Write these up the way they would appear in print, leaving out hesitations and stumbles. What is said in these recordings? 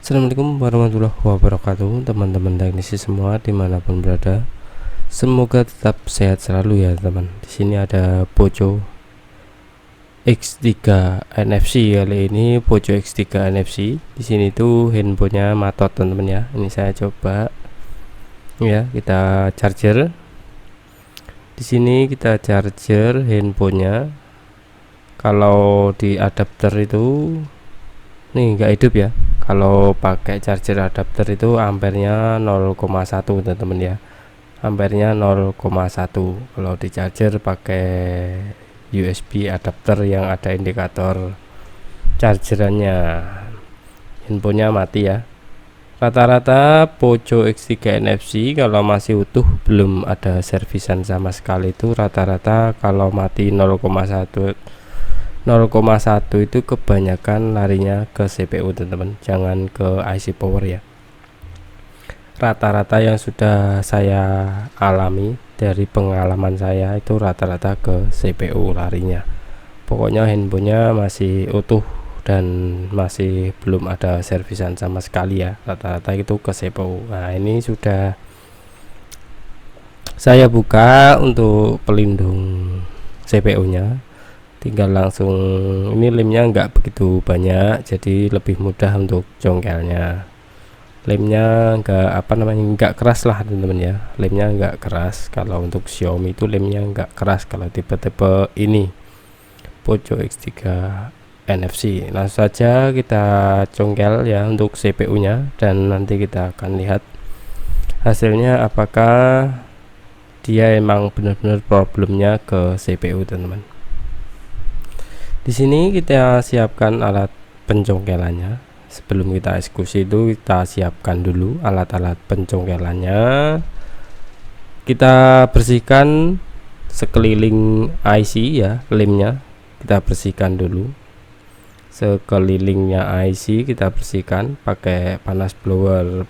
Assalamualaikum warahmatullahi wabarakatuh, teman-teman teknisi semua dimanapun berada. Semoga tetap sehat selalu ya teman. Di sini ada Poco X3 NFC kali ini, Poco X3 NFC. Di sini tuh handphonenya matot teman-teman ya. Ini saya coba ya, kita charger. Di sini kita charger handphonenya. Kalau di adapter itu nih nggak hidup ya. Kalau pakai charger adapter itu ampernya 0,1 teman-teman ya, ampernya 0,1. Kalau di charger pakai USB adapter yang ada indikator chargerannya, handphonenya mati ya. Rata-rata Poco X3 NFC kalau masih utuh, belum ada servisan sama sekali, itu rata-rata kalau mati 0,1 itu kebanyakan larinya ke CPU teman-teman, jangan ke IC power ya. Rata-rata yang sudah saya alami dari pengalaman saya itu rata-rata ke CPU larinya. Pokoknya handphonenya masih utuh dan masih belum ada servisan sama sekali ya, rata-rata itu ke CPU. Nah, ini sudah saya buka untuk pelindung CPU nya, tinggal langsung, ini lemnya nggak begitu banyak jadi lebih mudah untuk congkelnya. Lemnya nggak keras lah teman-teman ya, lemnya nggak keras. Kalau untuk Xiaomi itu lemnya nggak keras kalau tipe-tipe ini Poco X3 NFC. Langsung saja kita congkel ya untuk CPU nya, dan nanti kita akan lihat hasilnya apakah dia emang benar-benar problemnya ke CPU teman-teman. Di sini kita siapkan alat pencongkelannya. Sebelum kita eksekusi itu kita siapkan dulu alat-alat pencongkelannya. Kita bersihkan sekeliling IC ya, lemnya kita bersihkan dulu. Sekelilingnya IC kita bersihkan pakai panas blower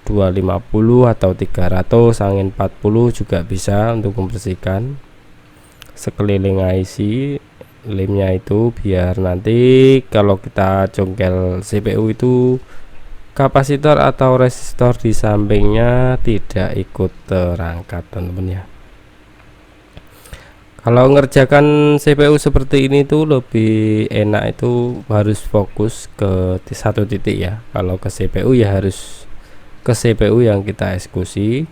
250 atau 300, angin 40 juga bisa untuk membersihkan sekeliling IC lemnya itu, biar nanti kalau kita congkel CPU itu kapasitor atau resistor di sampingnya tidak ikut terangkat teman-teman ya. Kalau ngerjakan CPU seperti ini tuh lebih enak, itu harus fokus ke satu titik ya. Kalau ke CPU ya harus ke CPU yang kita eksekusi.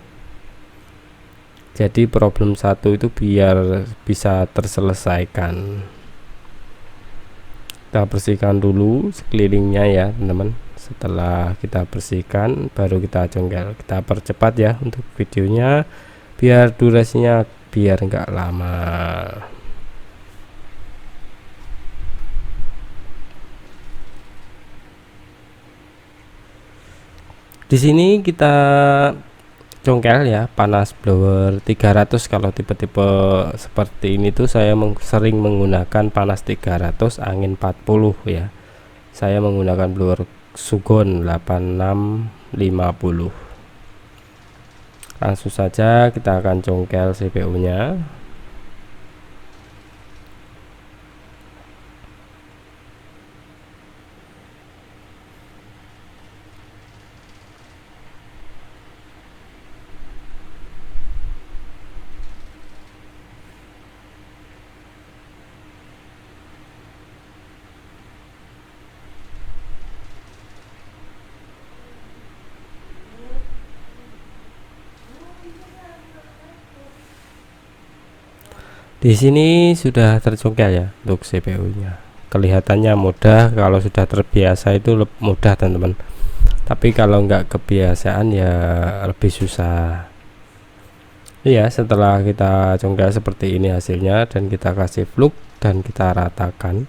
Jadi problem satu itu biar bisa terselesaikan. Kita bersihkan dulu sekelilingnya ya teman-teman. Setelah kita bersihkan baru kita congkel. Kita percepat ya untuk videonya biar durasinya biar enggak lama. Di sini kita congkel ya, panas blower 300. Kalau tipe-tipe seperti ini tuh saya sering menggunakan panas 300 angin 40 ya. Saya menggunakan blower Sugon 8650. Langsung saja kita akan congkel CPU nya. Di sini sudah tercongkel ya untuk CPU-nya. Kelihatannya mudah, kalau sudah terbiasa itu mudah teman-teman. Tapi kalau nggak kebiasaan ya lebih susah. Iya, setelah kita congkel seperti ini hasilnya, dan kita kasih flux dan kita ratakan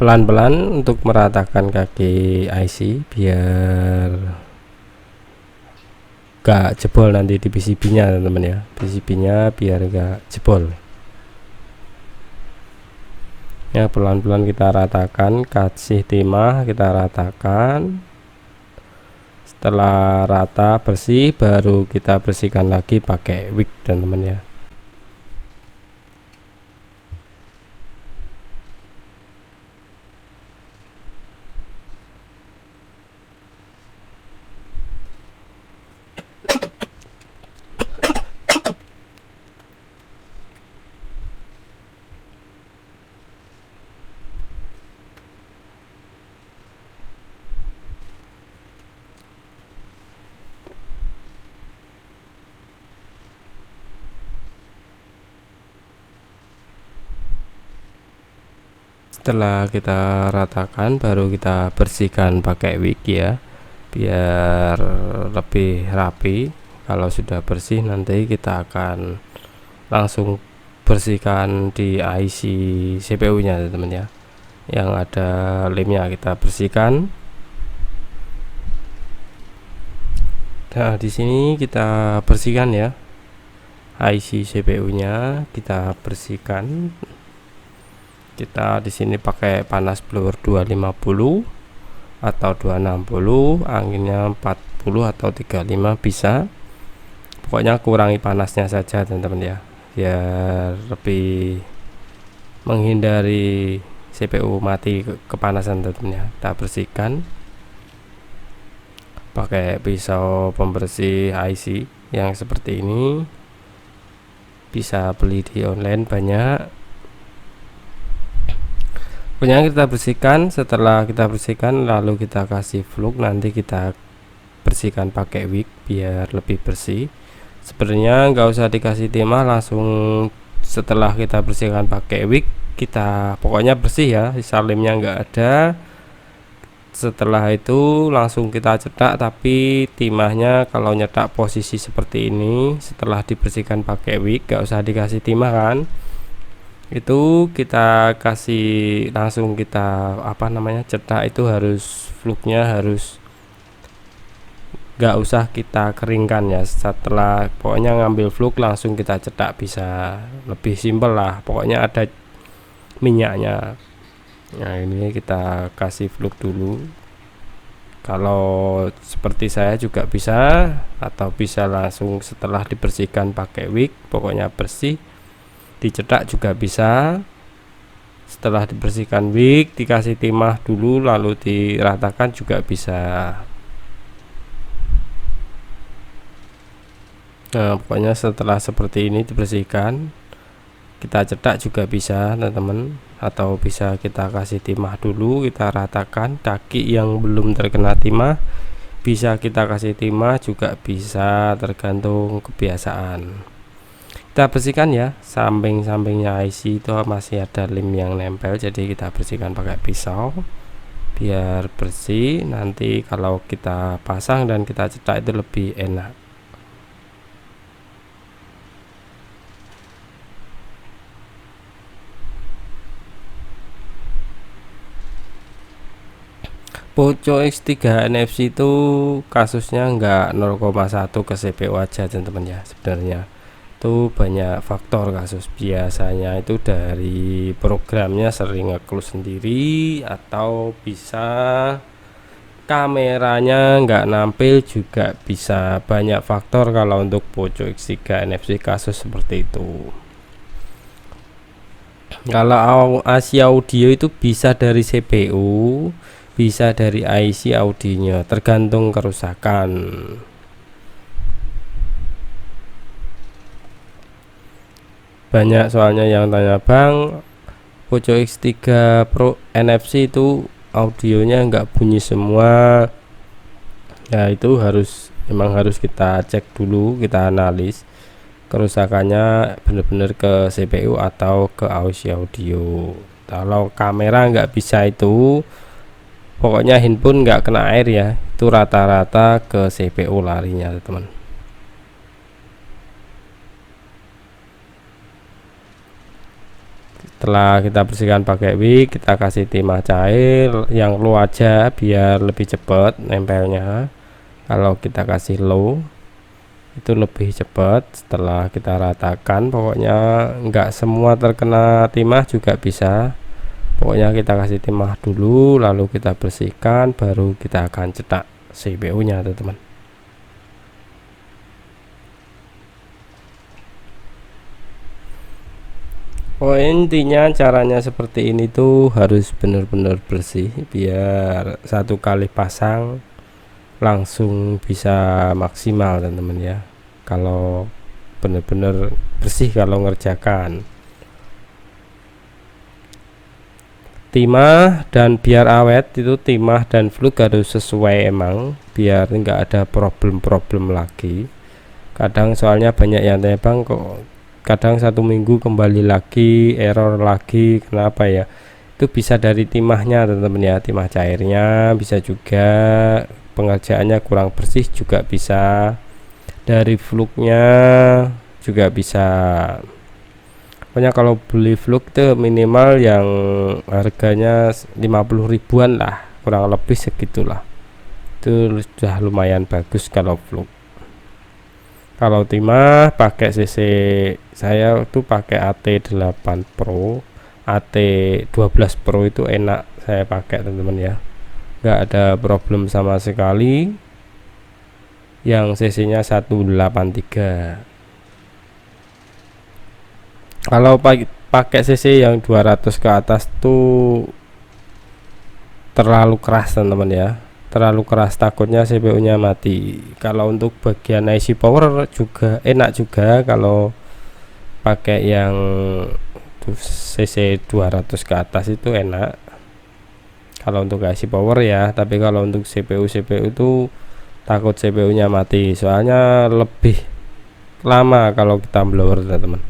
pelan-pelan untuk meratakan kaki IC biar gak jebol nanti di PCB nya teman-teman ya. PCB nya biar gak jebol ya. Pelan-pelan kita ratakan, kasih timah kita ratakan. Setelah rata bersih baru kita bersihkan lagi pakai wick teman-teman ya. Setelah kita ratakan baru kita bersihkan pakai wig ya, biar lebih rapi. Kalau sudah bersih nanti kita akan langsung bersihkan di IC CPU nya teman-teman ya, yang ada lemnya kita bersihkan. Nah di sini kita bersihkan ya, IC CPU nya kita bersihkan. Kita di sini pakai panas blower 250 atau 260, anginnya 40 atau 35 bisa. Pokoknya kurangi panasnya saja teman-teman ya, biar lebih menghindari CPU mati kepanasan teman-teman ya. Kita bersihkan pakai pisau pembersih IC yang seperti ini, bisa beli di online banyak. Pokoknya kita bersihkan. Setelah kita bersihkan lalu kita kasih flux, nanti kita bersihkan pakai wig biar lebih bersih. Sebenarnya nggak usah dikasih timah, langsung setelah kita bersihkan pakai wig kita pokoknya bersih ya, salimnya nggak ada. Setelah itu langsung kita cetak, tapi timahnya kalau nyetak posisi seperti ini setelah dibersihkan pakai wig nggak usah dikasih timah kan, itu kita kasih langsung kita cetak. Itu harus fluxnya harus nggak usah kita keringkan ya. Setelah pokoknya ngambil flux langsung kita cetak, bisa lebih simpel lah, pokoknya ada minyaknya. Nah ini kita kasih flux dulu. Kalau seperti saya juga bisa, atau bisa langsung setelah dibersihkan pakai wig pokoknya bersih dicetak juga bisa. Setelah dibersihkan wig dikasih timah dulu lalu diratakan juga bisa. Nah pokoknya setelah seperti ini dibersihkan kita cetak juga bisa teman-teman, atau bisa kita kasih timah dulu, kita ratakan. Kaki yang belum terkena timah bisa kita kasih timah juga bisa, tergantung kebiasaan. Kita bersihkan ya, samping-sampingnya IC itu masih ada lem yang nempel, jadi kita bersihkan pakai pisau biar bersih. Nanti kalau kita pasang dan kita cetak itu lebih enak. Poco X3 NFC itu kasusnya enggak 0,1 ke CPU aja teman-teman ya, sebenarnya itu banyak faktor kasus. Biasanya itu dari programnya sering nge-close sendiri, atau bisa kameranya nggak nampil juga bisa. Banyak faktor kalau untuk Poco X3 NFC kasus seperti itu. Kalau ASI audio itu bisa dari CPU, bisa dari IC audionya, tergantung kerusakan. Banyak soalnya yang tanya, bang, Poco X3 Pro NFC itu audionya nggak bunyi semua. Ya itu memang harus kita cek dulu, kita analis kerusakannya benar-benar ke CPU atau ke IC audio. Kalau kamera nggak bisa, itu pokoknya handphone nggak kena air ya, itu rata-rata ke CPU larinya teman. Setelah kita bersihkan pakai wig kita kasih timah cair yang low aja biar lebih cepat nempelnya. Kalau kita kasih low itu lebih cepat. Setelah kita ratakan, pokoknya nggak semua terkena timah juga bisa, pokoknya kita kasih timah dulu lalu kita bersihkan baru kita akan cetak CPU nya teman-teman. Oh intinya caranya seperti ini tuh harus benar-benar bersih biar satu kali pasang langsung bisa maksimal teman-teman ya, kalau benar-benar bersih kalau ngerjakan. Timah dan biar awet itu timah dan flux harus sesuai emang, biar nggak ada problem-problem lagi. Kadang soalnya banyak yang tanya, bang kok kadang 1 minggu kembali lagi error lagi, kenapa ya? Itu bisa dari timahnya teman-teman ya, timah cairnya, bisa juga pengerjaannya kurang bersih juga bisa, dari fluknya juga bisa. Pokoknya kalau beli fluk itu minimal yang harganya 50 ribuan lah, kurang lebih segitulah. Itu sudah lumayan bagus kalau fluk. Kalau timah pakai CC, saya tuh pakai AT8 Pro, AT12 Pro itu enak saya pakai teman-teman ya, nggak ada problem sama sekali. Yang CC nya 183. Kalau pakai CC yang 200 ke atas tuh terlalu keras teman-teman ya, terlalu keras, takutnya CPU nya mati. Kalau untuk bagian IC power juga enak juga kalau pakai yang CC 200 ke atas itu enak kalau untuk IC power ya. Tapi kalau untuk CPU itu takut CPU nya mati, soalnya lebih lama kalau kita blower teman-teman,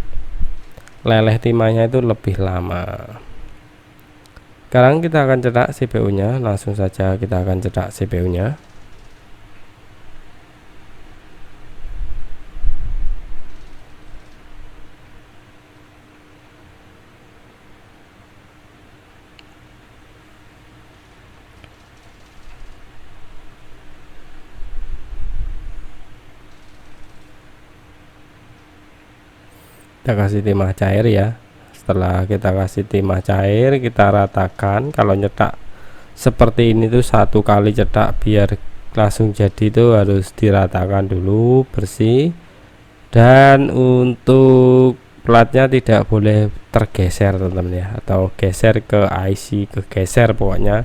leleh timahnya itu lebih lama. Sekarang kita akan cetak CPU nya, langsung saja kita akan cetak CPU nya. Kita kasih timah cair ya. Setelah kita kasih timah cair, kita ratakan. Kalau nyetak seperti ini tuh satu kali cetak biar langsung jadi itu harus diratakan dulu, bersih. Dan untuk platnya tidak boleh tergeser teman-teman ya, atau geser ke IC, kegeser pokoknya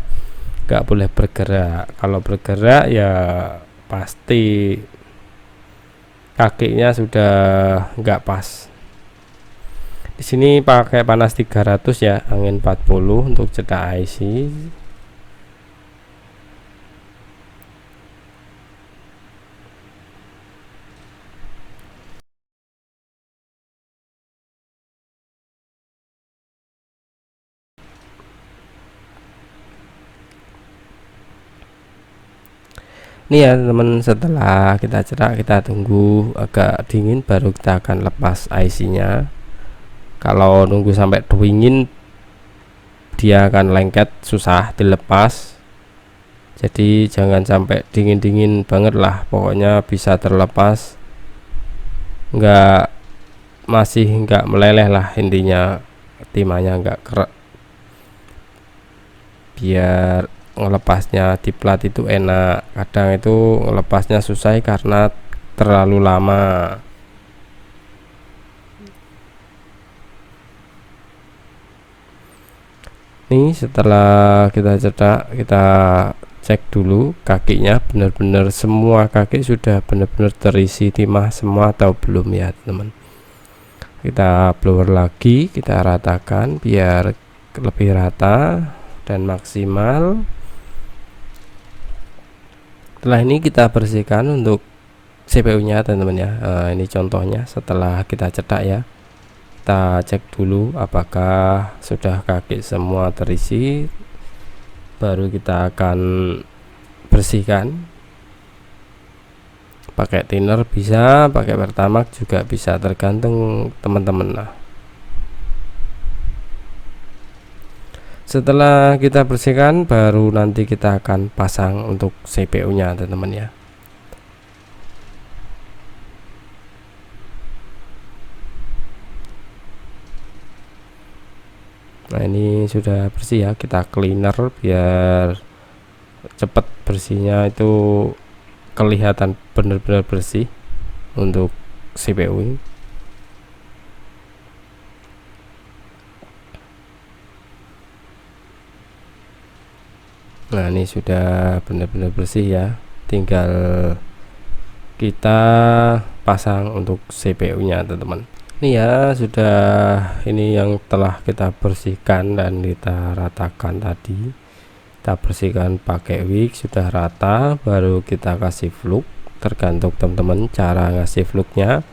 nggak boleh bergerak. Kalau bergerak ya pasti kakinya sudah nggak pas. Di sini pakai panas 300 ya, angin 40 untuk cetak IC. Ini ya teman, setelah kita cetak kita tunggu agak dingin baru kita akan lepas IC nya. Kalau nunggu sampai dingin dia akan lengket, susah dilepas. Jadi jangan sampai dingin banget lah, pokoknya bisa terlepas, masih nggak meleleh lah intinya, timahnya nggak kerak, biar ngelepasnya di plat itu enak. Kadang itu ngelepasnya susah karena terlalu lama. Nih setelah kita cetak, kita cek dulu kakinya benar-benar semua kaki sudah benar-benar terisi timah semua atau belum ya teman. Kita blower lagi, kita ratakan biar lebih rata dan maksimal. Setelah ini kita bersihkan untuk CPU nya teman-teman ya. Ini contohnya setelah kita cetak ya, kita cek dulu apakah sudah kaki semua terisi, baru kita akan bersihkan. Pakai thinner bisa, pakai pertamax juga bisa, tergantung teman-teman lah. Setelah kita bersihkan baru nanti kita akan pasang untuk CPU nya teman-teman ya. Nah ini sudah bersih ya, kita cleaner biar cepat bersihnya, itu kelihatan benar-benar bersih untuk CPU ini. Nah ini sudah benar-benar bersih ya, tinggal kita pasang untuk CPU nya teman-teman. Ini ya sudah, ini yang telah kita bersihkan dan kita ratakan tadi. Kita bersihkan pakai wig, sudah rata, baru kita kasih fluk. Tergantung teman-teman cara ngasih fluknya.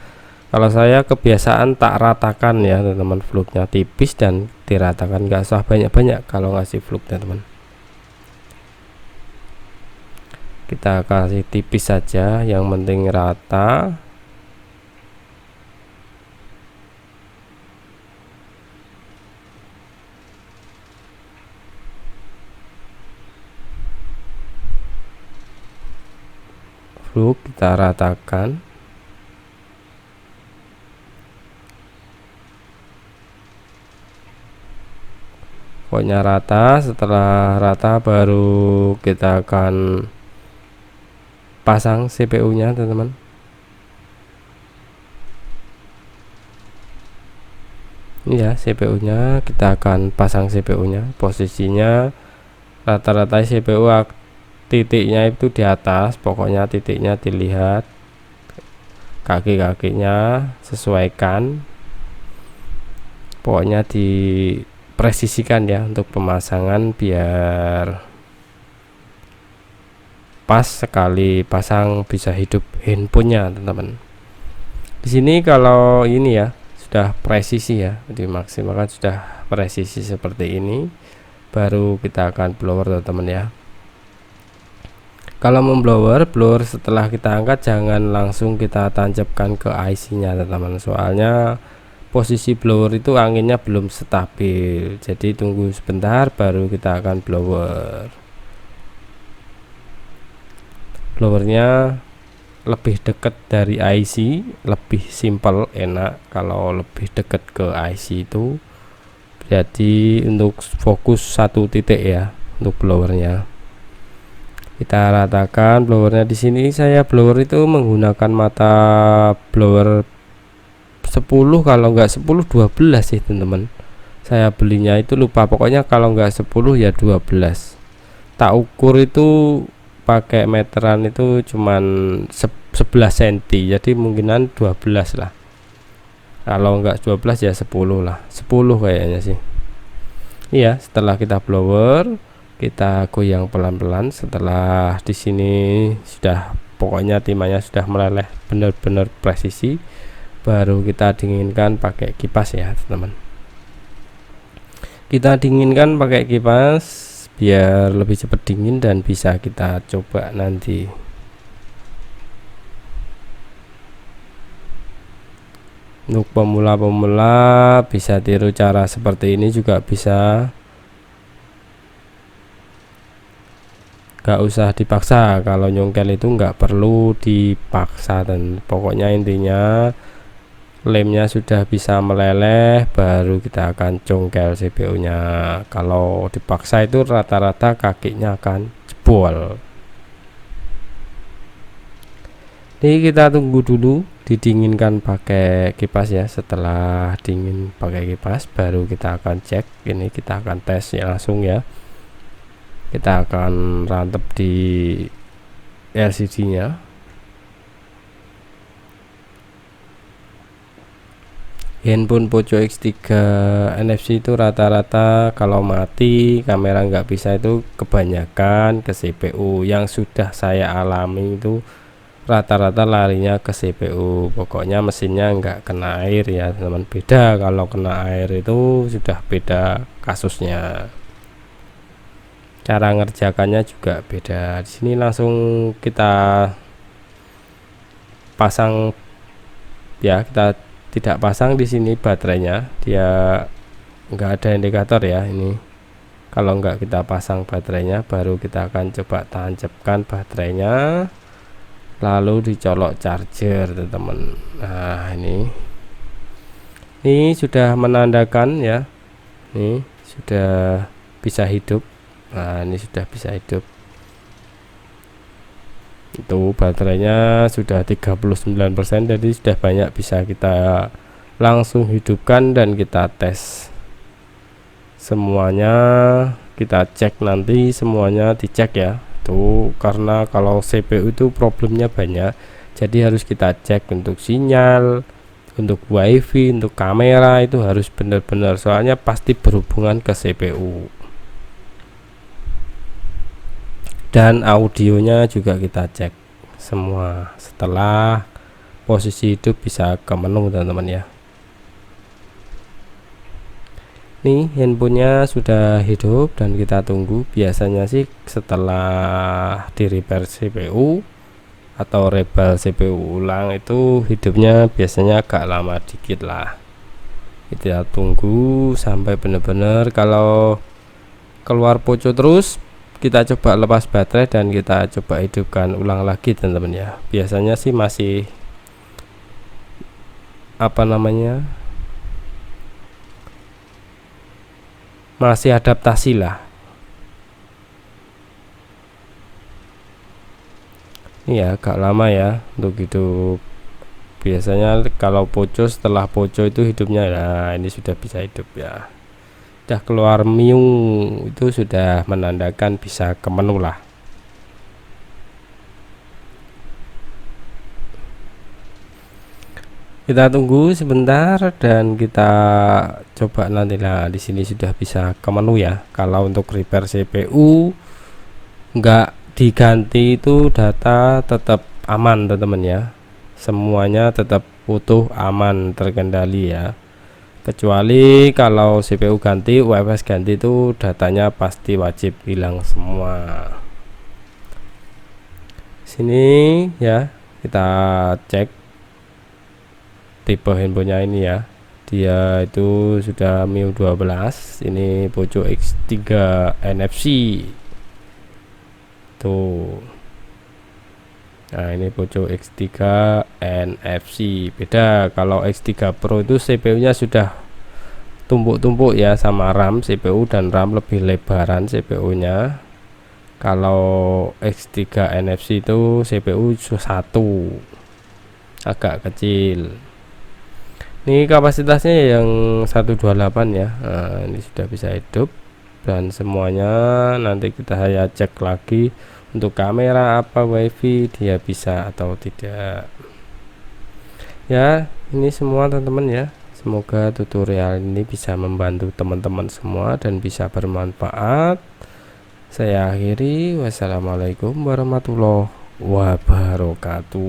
Kalau saya kebiasaan tak ratakan ya teman-teman, fluknya tipis dan diratakan, nggak usah banyak-banyak kalau ngasih fluk teman-teman. Kita kasih tipis saja, yang penting rata. Fluk kita ratakan. Pokoknya rata. Setelah rata baru kita akan pasang CPU nya teman-teman. Ini ya CPU nya, kita akan pasang CPU nya. Posisinya rata-rata CPU titiknya itu di atas, pokoknya titiknya dilihat, kaki-kakinya sesuaikan, pokoknya dipresisikan ya untuk pemasangan biar pas sekali pasang bisa hidup handphonenya teman-teman. Di sini kalau ini ya sudah presisi ya, dimaksimalkan sudah presisi seperti ini, baru kita akan blower teman-teman ya. Kalau memblower, blower setelah kita angkat jangan langsung kita tancapkan ke IC nya teman-teman, soalnya posisi blower itu anginnya belum stabil, jadi tunggu sebentar baru kita akan blower. Blowernya lebih dekat dari IC, lebih simpel, enak kalau lebih dekat ke IC itu, jadi untuk fokus satu titik ya untuk blowernya. Kita ratakan blowernya. Di sini saya blower itu menggunakan mata blower 10, kalau enggak 10 12 sih teman-teman. Saya belinya itu lupa, pokoknya kalau enggak 10 ya 12. Tak ukur itu pakai meteran itu cuman 11 cm, jadi mungkinan 12 lah. Kalau enggak 12 ya 10 lah, 10 kayaknya sih. Iya, setelah kita blower kita goyang pelan-pelan. Setelah di sini sudah pokoknya timahnya sudah meleleh benar-benar presisi, baru kita dinginkan pakai kipas ya teman-teman. Kita dinginkan pakai kipas biar lebih cepat dingin dan bisa kita coba nanti. Untuk pemula-pemula bisa tiru cara seperti ini juga bisa, gak usah dipaksa. Kalau nyongkel itu nggak perlu dipaksa, dan pokoknya intinya lemnya sudah bisa meleleh baru kita akan congkel CPU nya. Kalau dipaksa itu rata-rata kakinya akan jebol. Ini kita tunggu dulu didinginkan pakai kipas ya. Setelah dingin pakai kipas baru kita akan cek. Ini kita akan tes ya langsung ya. Kita akan rantep di LCD nya. Handphone Poco X3 NFC itu rata-rata kalau mati kamera nggak bisa itu kebanyakan ke CPU. Yang sudah saya alami itu rata-rata larinya ke CPU, pokoknya mesinnya nggak kena air ya teman. Beda kalau kena air itu sudah beda kasusnya, cara ngerjakannya juga beda. Di sini langsung kita pasang ya, kita tidak pasang di sini baterainya, dia nggak ada indikator ya. Ini kalau nggak kita pasang baterainya baru kita akan coba tancapkan baterainya, lalu dicolok charger teman-teman. Nah ini sudah menandakan ya, ini sudah bisa hidup. Nah ini sudah bisa hidup, itu baterainya sudah 39%, jadi sudah banyak, bisa kita langsung hidupkan dan kita tes semuanya. Kita cek nanti semuanya, dicek ya tuh, karena kalau CPU itu problemnya banyak, jadi harus kita cek untuk sinyal, untuk wifi, untuk kamera, itu harus benar-benar, soalnya pasti berhubungan ke CPU. Dan audionya juga kita cek semua. Setelah posisi hidup bisa ke menu teman-teman ya. Nih handphonenya sudah hidup dan kita tunggu. Biasanya sih setelah di repair CPU atau rebel CPU ulang itu hidupnya biasanya agak lama dikit lah. Kita tunggu sampai benar-benar kalau keluar poco terus, kita coba lepas baterai dan kita coba hidupkan ulang lagi teman-teman ya. Biasanya sih masih masih adaptasi lah. Ini ya agak lama ya untuk hidup. Biasanya kalau poco, setelah poco itu hidupnya, nah ini sudah bisa hidup ya. Sudah keluar miung itu sudah menandakan bisa ke menu lah. Kita tunggu sebentar dan kita coba nanti. Nah di sini sudah bisa ke menu ya. Kalau untuk repair CPU nggak diganti itu data tetap aman teman-teman ya, semuanya tetap utuh, aman, terkendali ya. Kecuali kalau CPU ganti, UFS ganti itu datanya pasti wajib hilang semua. Sini ya, kita cek tipe handphonenya ini ya. Dia itu sudah MIU 12. Ini Poco X3 NFC. Tuh. Nah, ini Poco X3 NFC. Beda kalau X3 Pro itu CPU-nya sudah tumpuk-tumpuk ya, sama RAM. CPU dan RAM lebih lebaran CPU-nya. Kalau X3 NFC itu CPU 1 agak kecil. Ini kapasitasnya yang 128 ya. Nah, ini sudah bisa hidup dan semuanya nanti kita cek lagi. Untuk kamera apa WiFi dia bisa atau tidak ya. Ini semua teman-teman ya, semoga tutorial ini bisa membantu teman-teman semua dan bisa bermanfaat. Saya akhiri, wassalamualaikum warahmatullahi wabarakatuh.